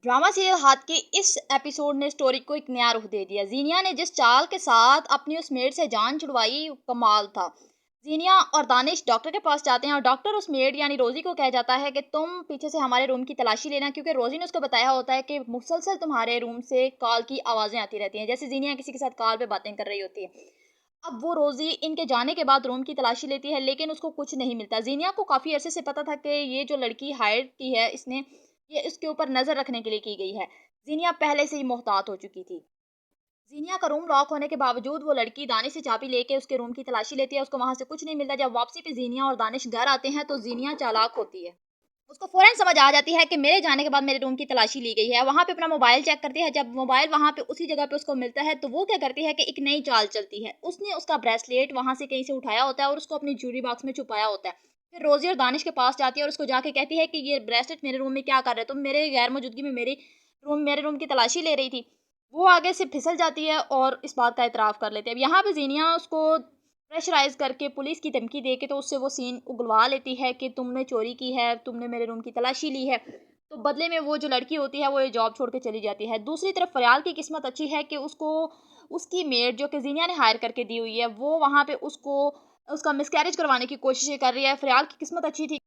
Drama serial हाथ के इस एपिसोड ने स्टोरी को एक नया रुख दे दिया। जीनिया ने जिस चाल के साथ अपनी उस मेड से जान छुड़वाई, कमाल था। जीनिया और दानिश डॉक्टर के पास जाते हैं और डॉक्टर उस मेड यानी रोजी को कह जाता है कि तुम पीछे से हमारे रूम की तलाशी लेना, क्योंकि रोजी ने उसको बताया होता है कि मुसलसल तुम्हारे रूम से कॉल की आवाजें आती रहती हैं, जैसे जीनिया किसी के साथ कॉल पे बातें कर रही होती है। अब वो रोजी इनके जाने के बाद रूम की तलाशी लेती है, लेकिन उसको कुछ नहीं मिलता। जीनिया को काफी अरसे से पता था कि ये जो लड़की हायर की है, इसने ये इसके ऊपर नजर रखने के लिए की गई है। जीनिया पहले से ही मोहतात हो चुकी थी। जीनिया का रूम लॉक होने के बावजूद वो लड़की दानिश से चाबी लेके उसके रूम की तलाशी लेती है। उसको वहां से कुछ नहीं मिलता। जब वापसी पे जीनिया और दानिश घर आते हैं तो जीनिया चालाक होती है। उसको फौरन समझ आ जाती है कि मेरे जाने के बाद मेरे रूम की तलाशी ली गई है। वहां पे अपना मोबाइल चेक करती है। जब मोबाइल वहां पे उसी जगह पे उसको मिलता है तो वो क्या करती है कि एक नई चाल चलती है। उसने उसका ब्रेसलेट वहां से कहीं से उठाया होता है और उसको अपनी ज्वेलरी बॉक्स में छुपाया होता है। फिर रोजी और दानिश के पास जाती है और उसको जाके कहती है कि ये ब्रेसलेट मेरे रूम में क्या कर रहे हो तुम, मेरे गैर मौजूदगी में मेरे रूम की तलाशी ले रही थी। वो आगे से फिसल जाती है और इस बात का इतराफ़ कर लेते हैं। अब यहाँ पे ज़ीनिया उसको प्रेशराइज़ करके पुलिस की धमकी दे के तो उससे वो सीन उगलवा लेती है कि तुमने चोरी की है, तुमने मेरे रूम की तलाशी ली है। तो बदले में वो जो लड़की होती है वो ये जॉब छोड़ के चली जाती है। दूसरी तरफ फ़रियाल की किस्मत अच्छी है कि उसको उसकी मेड जो कि ज़ीनिया ने हायर करके दी हुई है, वो वहाँ पे उसको उसका मिसकैरेज करवाने की कोशिशें कर रही है। फ़रियाल की किस्मत अच्छी थी।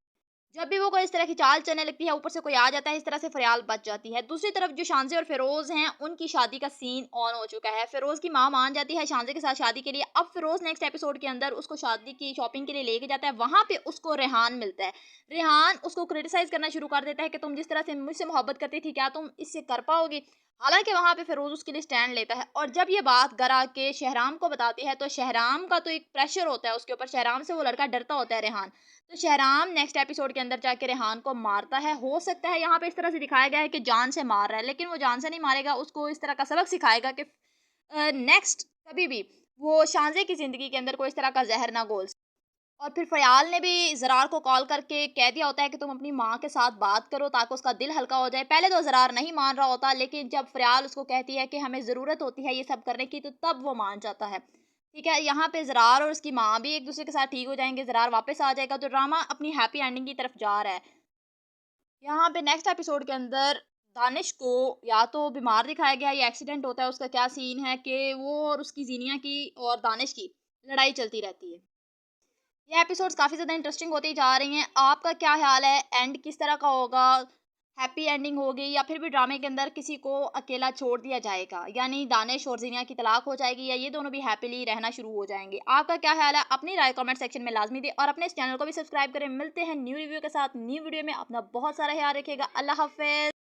जब भी वो कोई इस तरह की चाल चलने लगती है, ऊपर से कोई आ जाता है, इस तरह से फ़रियाल बच जाती है। दूसरी तरफ जो शांज़े और फ़िरोज़ हैं, उनकी शादी का सीन ऑन हो चुका है। फ़िरोज़ की माँ मान जाती है शांज़े के साथ शादी के लिए। अब फ़िरोज़ नेक्स्ट एपिसोड के अंदर उसको शादी की शॉपिंग के लिए लेके जाता है। वहाँ पे उसको रेहान मिलता है। रेहान उसको क्रिटिसाइज़ करना शुरू कर देता है कि तुम जिस तरह से मुझसे मोहब्बत करती थी, क्या तुम इससे कर पाओगी? हालाँकि वहाँ पे फ़िरोज़ उसके लिए स्टैंड लेता है और जब ये बात घर आके शहराम को बताती है, तो शहराम का तो एक प्रेशर होता है उसके ऊपर। शहराम से वो लड़का डरता होता है, रेहान। तो शहराम नेक्स्ट एपिसोड के अंदर जाके रेहान को मारता है। हो सकता है यहाँ पे इस तरह से दिखाया गया है कि जान से मार रहा है, लेकिन वो जान से नहीं मारेगा। उसको इस तरह का सबक सिखाएगा कि नेक्स्ट कभी भी वो शांजे की ज़िंदगी के अंदर कोई इस तरह का ज़हर ना घोल। और फिर फ़याल ने भी ज़रार को कॉल करके कह दिया होता है कि तुम अपनी माँ के साथ बात करो ताकि उसका दिल हल्का हो जाए। पहले तो ज़रार नहीं मान रहा होता, लेकिन जब फ़याल उसको कहती है कि हमें ज़रूरत होती है ये सब करने की, तो तब वो मान जाता है। ठीक है, यहाँ पे ज़रार और उसकी माँ भी एक-दूसरे के साथ ठीक हो जाएँगे, ज़रार वापस आ जाएगा, तो ड्रामा अपनी हैप्पी एंडिंग की तरफ जा रहा है। यहाँ पे नेक्स्ट एपिसोड के अंदर दानिश को या तो बीमार दिखाया गया है या एक्सीडेंट होता है। उसका क्या सीन है कि वो और उसकी ज़ीनिया की और दानिश की लड़ाई चलती रहती है। ये एपिसोड्स काफ़ी ज़्यादा इंटरेस्टिंग होती जा रही हैं। आपका क्या ख़्याल है, एंड किस तरह का होगा? हैप्पी एंडिंग होगी या फिर भी ड्रामे के अंदर किसी को अकेला छोड़ दिया जाएगा? यानी दानिश और ज़ीनिया की तलाक हो जाएगी या ये दोनों भी हैप्पीली रहना शुरू हो जाएँगे? आपका क्या ख़्याल है? अपनी राय कमेंट सेक्शन में लाज़मी दें और अपने इस चैनल को भी सब्सक्राइब करें। मिलते हैं न्यू रिव्यू के साथ न्यू वीडियो में। अपना बहुत सारा ख़्याल रखिएगा। अल्लाह हाफ़िज़।